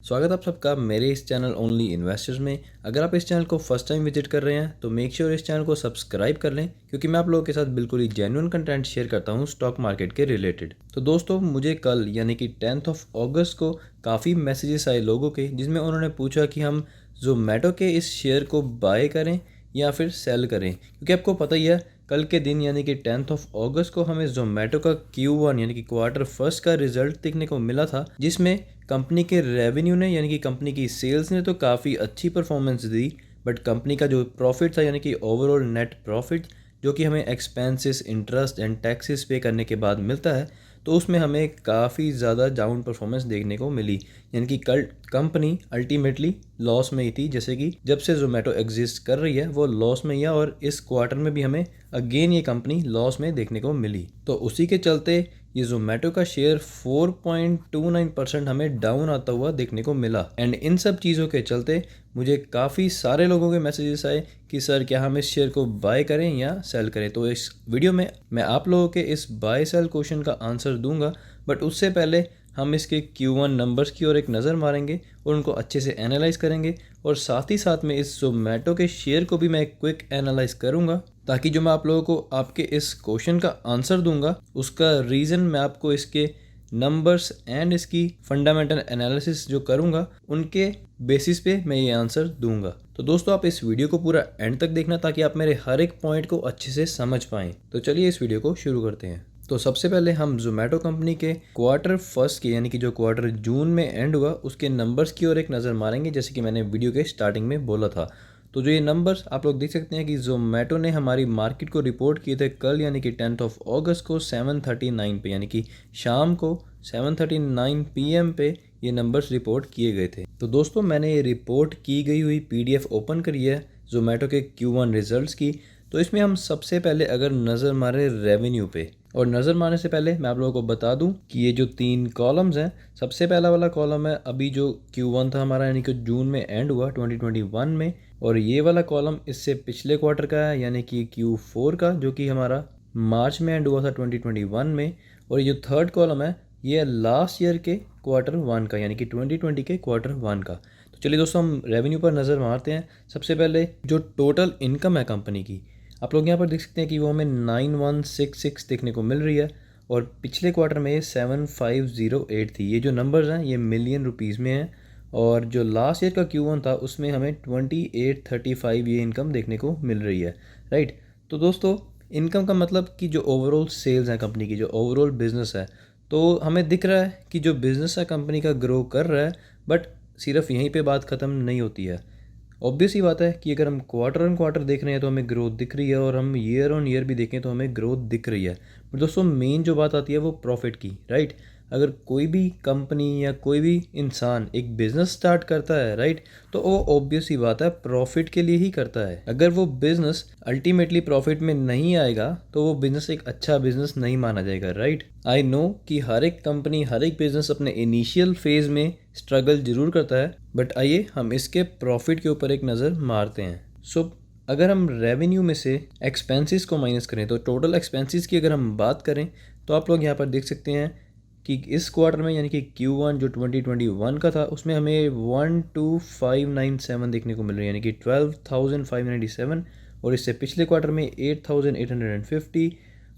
स्वागत आप सबका मेरे इस चैनल ओनली इन्वेस्टर्स में। अगर आप इस चैनल को फर्स्ट टाइम विजिट कर रहे हैं तो मेक श्योर इस चैनल को सब्सक्राइब कर लें, क्योंकि मैं आप लोगों के साथ बिल्कुल ही जेन्युइन कंटेंट शेयर करता हूं स्टॉक मार्केट के रिलेटेड। तो दोस्तों, मुझे कल यानी कि 10 अगस्त को काफ़ी मैसेजेस आए लोगों के, जिसमें उन्होंने पूछा कि हम जोमेटो के इस शेयर को बाय करें या फिर सेल करें, क्योंकि आपको पता ही है कल के दिन यानी कि 10 अगस्त को हमें जोमेटो का Q1 यानी कि क्वार्टर फर्स्ट का रिजल्ट देखने को मिला था, जिसमें कंपनी के रेवेन्यू ने यानी कि कंपनी की सेल्स ने तो काफ़ी अच्छी परफॉर्मेंस दी, बट कंपनी का जो प्रॉफिट था यानी कि ओवरऑल नेट प्रॉफिट, जो कि हमें एक्सपेंसेस, इंटरेस्ट एंड टैक्सेस पे करने के बाद मिलता है, तो उसमें हमें काफ़ी ज़्यादा डाउन परफॉर्मेंस देखने को मिली। यानी कि कल कंपनी अल्टीमेटली लॉस में ही थी, जैसे कि जब से जोमेटो एग्जिस्ट कर रही है वो लॉस में ही है, और इस क्वार्टर में भी हमें अगेन ये कंपनी लॉस में देखने को मिली। तो उसी के चलते ये जोमेटो का शेयर 4.29% हमें डाउन आता हुआ देखने को मिला। एंड इन सब चीज़ों के चलते मुझे काफ़ी सारे लोगों के मैसेजेस आए कि सर क्या हम इस शेयर को बाय करें या सेल करें। तो इस वीडियो में मैं आप लोगों के इस बाय सेल क्वेश्चन का आंसर दूंगा, बट उससे पहले हम इसके Q1 नंबर्स की ओर एक नज़र मारेंगे और उनको अच्छे से एनालाइज करेंगे, और साथ ही साथ में इस जोमेटो के शेयर को भी मैं क्विक एनालाइज करूंगा, ताकि जो मैं आप लोगों को आपके इस क्वेश्चन का आंसर दूंगा उसका रीज़न मैं आपको इसके नंबर्स एंड इसकी फंडामेंटल एनालिसिस जो करूंगा उनके बेसिस पे मैं ये आंसर दूंगा। तो दोस्तों, आप इस वीडियो को पूरा एंड तक देखना, ताकि आप मेरे हर एक पॉइंट को अच्छे से समझ पाएँ। तो चलिए इस वीडियो को शुरू करते हैं। तो सबसे पहले हम जोमेटो कंपनी के क्वार्टर फर्स्ट के यानी कि जो क्वार्टर जून में एंड हुआ उसके नंबर्स की ओर एक नज़र मारेंगे, जैसे कि मैंने वीडियो के स्टार्टिंग में बोला था। तो जो ये नंबर्स आप लोग देख सकते हैं कि जोमेटो ने हमारी मार्केट को रिपोर्ट किए थे कल यानी कि 10 अगस्त को 7:39 पे, यानी कि शाम को 7:39 PM पे ये नंबर्स रिपोर्ट किए गए थे। तो दोस्तों, मैंने ये रिपोर्ट की गई हुई PDF ओपन करी है जोमेटो के Q1 रिजल्ट्स की। तो इसमें हम सबसे पहले अगर नज़र मारे रेवेन्यू पे, और नज़र मारने से पहले मैं आप लोगों को बता दूं कि ये जो 3 कॉलम्स हैं, सबसे पहला वाला कॉलम है अभी जो Q1 था हमारा यानी कि जून में एंड हुआ 2021 में, और ये वाला कॉलम इससे पिछले क्वार्टर का है यानी कि Q4 का, जो कि हमारा मार्च में एंड हुआ था 2021 में, और ये जो थर्ड कॉलम है ये लास्ट ईयर के क्वार्टर 1 का यानी कि 2020 के क्वार्टर 1 का। तो चलिए दोस्तों, हम रेवेन्यू पर नज़र मारते हैं। सबसे पहले जो टोटल इनकम है कंपनी की, आप लोग यहाँ पर देख सकते हैं कि वो हमें 9166 देखने को मिल रही है, और पिछले क्वार्टर में ये 7508 थी। ये जो नंबर्स हैं ये मिलियन रुपीज़ में हैं, और जो लास्ट ईयर का Q1 था उसमें हमें 2835 ये इनकम देखने को मिल रही है, राइट। तो दोस्तों, इनकम का मतलब कि जो ओवरऑल सेल्स है कंपनी की, जो ओवरऑल बिजनेस है, तो हमें दिख रहा है कि जो बिज़नेस है कंपनी का ग्रो कर रहा है, बट सिर्फ यहीं पे बात ख़त्म नहीं होती है। ऑब्वियस ही बात है कि अगर हम क्वार्टर ऑन क्वार्टर देख रहे हैं तो हमें ग्रोथ दिख रही है, और हम ईयर ऑन ईयर भी देखें तो हमें ग्रोथ दिख रही है। पर दोस्तों, मेन जो बात आती है वो प्रॉफिट की, राइट। अगर कोई भी कंपनी या कोई भी इंसान एक बिज़नेस स्टार्ट करता है, राइट, तो वो ऑब्वियस ही बात है प्रॉफिट के लिए ही करता है। अगर वो बिज़नेस अल्टीमेटली प्रॉफिट में नहीं आएगा तो वो बिज़नेस एक अच्छा बिज़नेस नहीं माना जाएगा, राइट। आई नो कि हर एक कंपनी, हर एक बिज़नेस अपने इनिशियल फेज़ में स्ट्रगल जरूर करता है, बट आइए हम इसके प्रॉफिट के ऊपर एक नज़र मारते हैं। सो अगर हम रेवेन्यू में से एक्सपेंसेस को माइनस करें, तो टोटल एक्सपेंसेस की अगर हम बात करें तो आप लोग यहाँ पर देख सकते हैं कि इस क्वार्टर में यानी कि Q1 जो 2021 का था उसमें हमें 12597 देखने को मिल रही है, यानी कि 12,597, और इससे पिछले क्वार्टर में 8,850,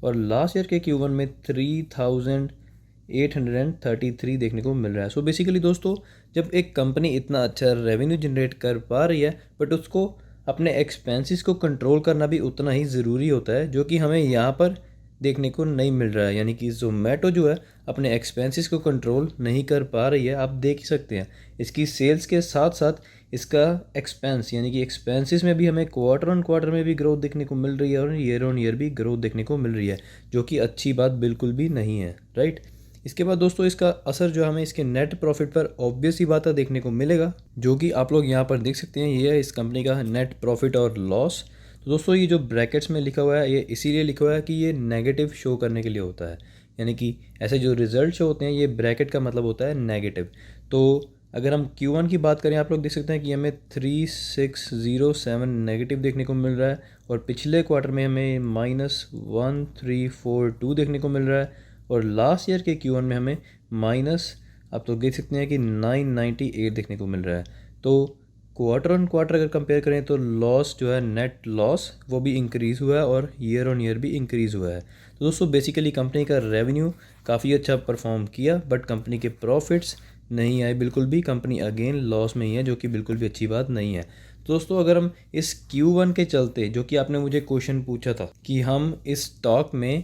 और लास्ट ईयर के Q1 में 3,833 देखने को मिल रहा है। सो बेसिकली दोस्तों, जब एक कंपनी इतना अच्छा रेवेन्यू जनरेट कर पा रही है, बट उसको अपने एक्सपेंसेस को कंट्रोल करना भी उतना ही ज़रूरी होता है, जो कि हमें यहाँ पर देखने को नहीं मिल रहा है। यानी कि जोमेटो जो है अपने एक्सपेंसेस को कंट्रोल नहीं कर पा रही है। आप देख ही सकते हैं इसकी सेल्स के साथ साथ इसका एक्सपेंस यानी कि एक्सपेंसेस में भी हमें क्वार्टर ऑन क्वार्टर में भी ग्रोथ देखने को मिल रही है, और ईयर ऑन ईयर भी ग्रोथ देखने को मिल रही है, जो कि अच्छी बात बिल्कुल भी नहीं है, राइट। इसके बाद दोस्तों, इसका असर जो हमें इसके नेट प्रॉफिट पर ऑब्वियस ही बात है देखने को मिलेगा, जो कि आप लोग यहाँ पर देख सकते हैं। ये है इस कंपनी का नेट प्रॉफिट और लॉस। तो दोस्तों, ये जो ब्रैकेट्स में लिखा हुआ है ये इसीलिए लिखा हुआ है कि ये नेगेटिव शो करने के लिए होता है, यानी कि ऐसे जो रिजल्ट शो होते हैं ये ब्रैकेट का मतलब होता है नेगेटिव। तो अगर हम Q1 की बात करें, आप लोग देख सकते हैं कि हमें 3607 नेगेटिव देखने को मिल रहा है, और पिछले क्वार्टर में हमें -1342 देखने को मिल रहा है, और लास्ट ईयर के Q1 में हमें आप तो देख सकते हैं कि 998 देखने को मिल रहा है। तो क्वार्टर ऑन क्वार्टर अगर कंपेयर करें तो लॉस जो है, नेट लॉस, वो भी इंक्रीज़ हुआ है और ईयर ऑन ईयर भी इंक्रीज़ हुआ है। तो दोस्तों बेसिकली कंपनी का रेवेन्यू काफ़ी अच्छा परफॉर्म किया, बट कंपनी के प्रॉफिट्स नहीं आए बिल्कुल भी। कंपनी अगेन लॉस में ही है, जो कि बिल्कुल भी अच्छी बात नहीं है। तो दोस्तों अगर हम इस Q1 के चलते, जो कि आपने मुझे क्वेश्चन पूछा था कि हम इस स्टॉक में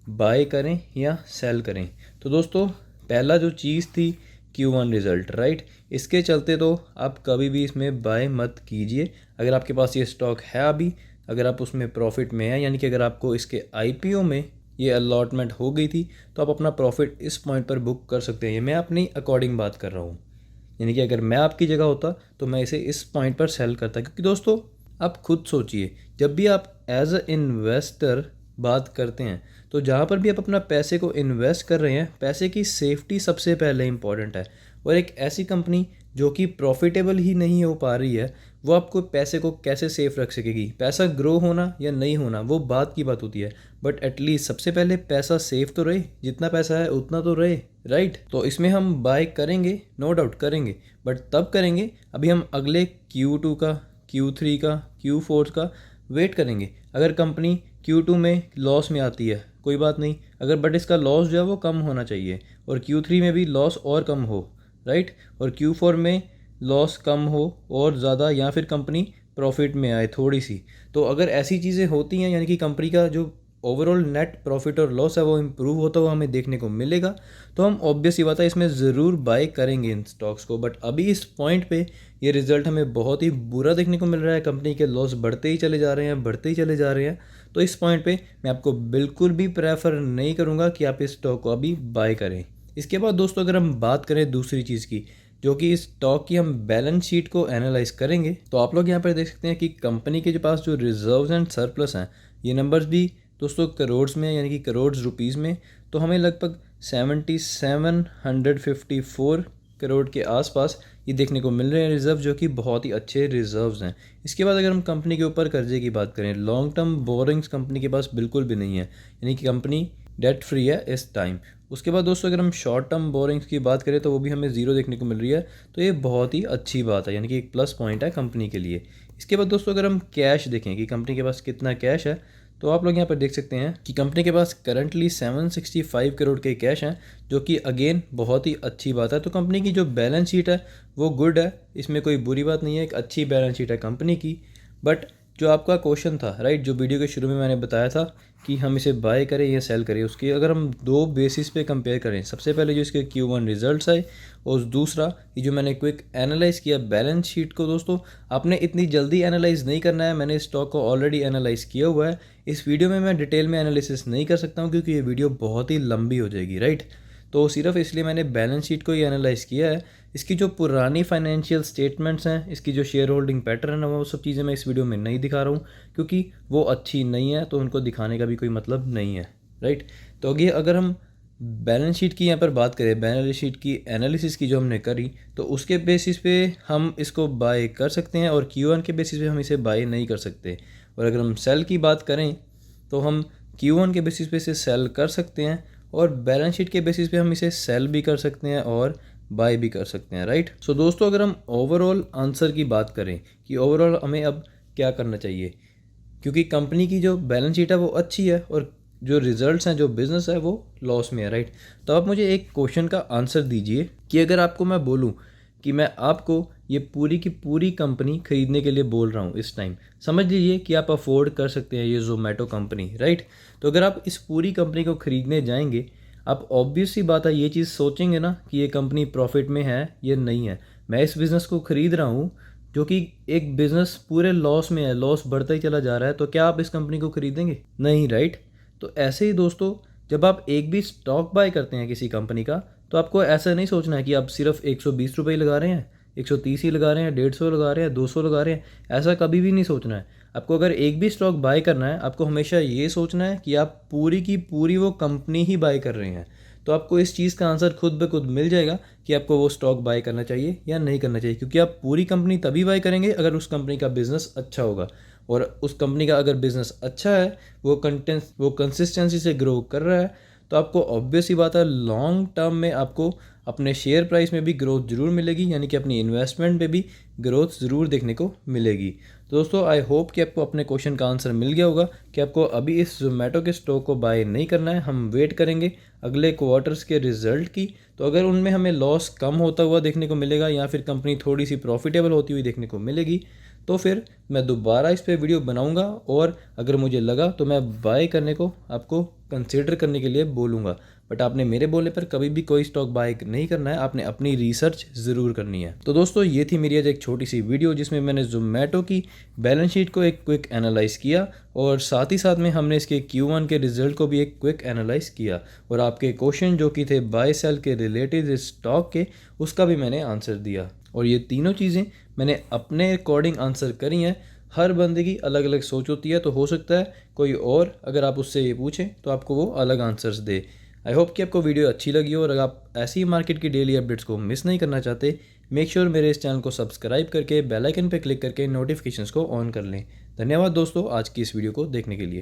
बाय करें या सेल करें, तो दोस्तों पहला जो चीज़ थी Q1 रिज़ल्ट, राइट। इसके चलते तो आप कभी भी इसमें बाय मत कीजिए। अगर आपके पास ये स्टॉक है अभी, अगर आप उसमें प्रॉफिट में हैं, यानी कि अगर आपको इसके IPO में ये अलॉटमेंट हो गई थी, तो आप अपना प्रॉफिट इस पॉइंट पर बुक कर सकते हैं। ये मैं अपनी अकॉर्डिंग बात कर रहा हूँ, यानी कि अगर मैं आपकी जगह होता तो मैं इसे इस पॉइंट पर सेल करता। क्योंकि दोस्तों आप खुद सोचिए, जब भी आप एज अ इन्वेस्टर बात करते हैं, तो जहाँ पर भी आप अपना पैसे को इन्वेस्ट कर रहे हैं, पैसे की सेफ्टी सबसे पहले इंपॉर्टेंट है। और एक ऐसी कंपनी जो कि प्रॉफिटेबल ही नहीं हो पा रही है, वो आपको पैसे को कैसे सेफ रख सकेगी? पैसा ग्रो होना या नहीं होना वो बात की बात होती है, बट एटलीस्ट सबसे पहले पैसा सेफ तो रहे, जितना पैसा है उतना तो रहे, राइट। तो इसमें हम बाय करेंगे, नो डाउट करेंगे, बट तब करेंगे अभी हम अगले Q2 का, Q3 का, Q4 का वेट करेंगे। अगर कंपनी Q2 में लॉस में आती है कोई बात नहीं, अगर बट इसका लॉस जो है वो कम होना चाहिए, और Q3 में भी लॉस और कम हो, राइट, और Q4 में लॉस कम हो और ज़्यादा, या फिर कंपनी प्रॉफिट में आए थोड़ी सी। तो अगर ऐसी चीज़ें होती हैं, यानी कि कंपनी का जो ओवरऑल नेट प्रॉफिट और लॉस है वो इम्प्रूव होता हुआ हमें देखने को मिलेगा, तो हम ऑब्वियस ही बात है इसमें ज़रूर बाय करेंगे इन स्टॉक्स को। बट अभी इस पॉइंट पे ये रिज़ल्ट हमें बहुत ही बुरा देखने को मिल रहा है, कंपनी के लॉस बढ़ते ही चले जा रहे हैं, बढ़ते ही चले जा रहे हैं। तो इस पॉइंट पे मैं आपको बिल्कुल भी प्रेफर नहीं करूँगा कि आप इस स्टॉक को अभी बाय करें। इसके बाद दोस्तों अगर हम बात करें दूसरी चीज़ की, जो कि इस स्टॉक की हम बैलेंस शीट को एनालाइज करेंगे, तो आप लोग यहाँ पर देख सकते हैं कि कंपनी के पास जो रिजर्व्स एंड सरप्लस हैं, ये नंबर्स भी दोस्तों करोड्स में, यानी कि करोड़ रुपीज़ में। तो हमें लगभग 7754 करोड़ के आसपास ये देखने को मिल रहे हैं रिज़र्व, जो कि बहुत ही अच्छे रिज़र्व्स हैं। इसके बाद अगर हम कंपनी के ऊपर कर्जे की बात करें, लॉन्ग टर्म बोरिंग्स कंपनी के पास बिल्कुल भी नहीं है, यानी कि कंपनी डेट फ्री है इस टाइम। उसके बाद दोस्तों अगर हम शॉर्ट टर्म बोरिंग्स की बात करें तो वो भी हमें ज़ीरो देखने को मिल रही है, तो ये बहुत ही अच्छी बात है, यानी कि एक प्लस पॉइंट है कंपनी के लिए। इसके बाद दोस्तों अगर हम कैश देखें कि कंपनी के पास कितना कैश है, तो आप लोग यहाँ पर देख सकते हैं कि कंपनी के पास करंटली 765 करोड़ के कैश हैं, जो कि अगेन बहुत ही अच्छी बात है। तो कंपनी की जो बैलेंस शीट है वो गुड है, इसमें कोई बुरी बात नहीं है, एक अच्छी बैलेंस शीट है कंपनी की। बट जो आपका क्वेश्चन था, राइट, जो वीडियो के शुरू में मैंने बताया था कि हम इसे बाय करें या सेल करें, उसकी अगर हम दो बेसिस पे कंपेयर करें, सबसे पहले जो इसके Q1 रिजल्ट्स आए, और दूसरा ये जो मैंने क्विक एनालाइज़ किया बैलेंस शीट को, दोस्तों आपने इतनी जल्दी एनालाइज़ नहीं करना है, मैंने स्टॉक को ऑलरेडी एनालाइज़ किया हुआ है। इस वीडियो में मैं डिटेल में एनालिसिस नहीं कर सकता हूँ, क्योंकि ये वीडियो बहुत ही लंबी हो जाएगी, राइट। तो सिर्फ इसलिए मैंने बैलेंस शीट को ही एनालाइज़ किया है। इसकी जो पुरानी फाइनेंशियल स्टेटमेंट्स हैं, इसकी जो शेयर होल्डिंग पैटर्न है, वो सब चीज़ें मैं इस वीडियो में नहीं दिखा रहा हूँ, क्योंकि वो अच्छी नहीं है, तो उनको दिखाने का भी कोई मतलब नहीं है, राइट। तो अगर हम बैलेंस शीट की यहाँ पर बात करें, बैलेंस शीट की एनालिसिस की जो हमने करी, तो उसके बेसिस पे हम इसको बाय कर सकते हैं, और Q1 के बेसिस पे हम इसे बाय नहीं कर सकते। और अगर हम सेल की बात करें तो हम Q1 के बेसिस पे इसे सेल कर सकते हैं, और बैलेंस शीट के बेसिस पे हम इसे सेल भी कर सकते हैं और बाय भी कर सकते हैं, राइट। सो दोस्तों अगर हम ओवरऑल आंसर की बात करें कि ओवरऑल हमें अब क्या करना चाहिए, क्योंकि कंपनी की जो बैलेंस शीट है वो अच्छी है, और जो रिजल्ट्स हैं, जो बिज़नेस है वो लॉस में है, राइट। तो आप मुझे एक क्वेश्चन का आंसर दीजिए कि अगर आपको मैं बोलूँ कि मैं आपको ये पूरी की पूरी कंपनी खरीदने के लिए बोल रहा हूँ इस टाइम, समझ लीजिए कि आप अफोर्ड कर सकते हैं ये जोमेटो कंपनी, राइट। तो अगर आप इस पूरी कंपनी को ख़रीदने जाएंगे, आप ऑब्वियस सी बात है ये चीज़ सोचेंगे ना कि ये कंपनी प्रॉफिट में है या नहीं है। मैं इस बिज़नेस को ख़रीद रहा हूँ, जो कि एक बिज़नेस पूरे लॉस में है, लॉस बढ़ता ही चला जा रहा है, तो क्या आप इस कंपनी को ख़रीदेंगे? नहीं, राइट। तो ऐसे ही दोस्तों, जब आप एक भी स्टॉक बाय करते हैं किसी कंपनी का, तो आपको ऐसा नहीं सोचना है कि आप सिर्फ 120 रुपये लगा रहे हैं, 130 ही लगा रहे हैं, 150 लगा रहे हैं, 200 लगा रहे हैं, ऐसा कभी भी नहीं सोचना है। आपको अगर एक भी स्टॉक बाय करना है, आपको हमेशा ये सोचना है कि आप पूरी की पूरी वो कंपनी ही बाय कर रहे हैं। तो आपको इस चीज़ का आंसर खुद ब खुद मिल जाएगा कि आपको वो स्टॉक बाय करना चाहिए या नहीं करना चाहिए, क्योंकि आप पूरी कंपनी तभी बाय करेंगे अगर उस कंपनी का बिज़नेस अच्छा होगा, और उस कंपनी का अगर बिज़नेस अच्छा है, वो कंसिस्टेंसी से ग्रो कर रहा है, तो आपको ऑब्वियस ही बात है लॉन्ग टर्म में आपको अपने शेयर प्राइस में भी ग्रोथ ज़रूर मिलेगी, यानी कि अपनी इन्वेस्टमेंट पे भी ग्रोथ ज़रूर देखने को मिलेगी। तो दोस्तों आई होप कि आपको अपने क्वेश्चन का आंसर मिल गया होगा कि आपको अभी इस जोमेटो के स्टॉक को बाय नहीं करना है। हम वेट करेंगे अगले क्वार्टर्स के रिजल्ट की, तो अगर उनमें हमें लॉस कम होता हुआ देखने को मिलेगा या फिर कंपनी थोड़ी सी प्रॉफिटेबल होती हुई देखने को मिलेगी, तो फिर मैं दोबारा इस पे वीडियो बनाऊंगा और अगर मुझे लगा तो मैं बाय करने को आपको कंसीडर करने के लिए बोलूँगा। बट आपने मेरे बोलने पर कभी भी कोई स्टॉक बाय नहीं करना है, आपने अपनी रिसर्च ज़रूर करनी है। तो दोस्तों ये थी मेरी आज एक छोटी सी वीडियो जिसमें मैंने जोमेटो की बैलेंस शीट को एक क्विक एनालाइज़ किया और साथ ही साथ में हमने इसके Q1 के रिजल्ट को भी एक क्विक एनालाइज़ किया और आपके क्वेश्चन जो कि थे बाय सेल के रिलेटेड इस स्टॉक के, उसका भी मैंने आंसर दिया। और ये तीनों चीज़ें मैंने अपने अकॉर्डिंग आंसर करी हैं। हर बंदे की अलग अलग सोच होती है, तो हो सकता है कोई और अगर आप उससे ये पूछें तो आपको वो अलग आंसर्स दे। आई होप कि आपको वीडियो अच्छी लगी हो और अगर आप ऐसी मार्केट की डेली अपडेट्स को मिस नहीं करना चाहते, मेक श्योर मेरे इस चैनल को सब्सक्राइब करके बेल आइकन पर क्लिक करके नोटिफिकेशंस को ऑन कर लें। धन्यवाद दोस्तों आज की इस वीडियो को देखने के लिए।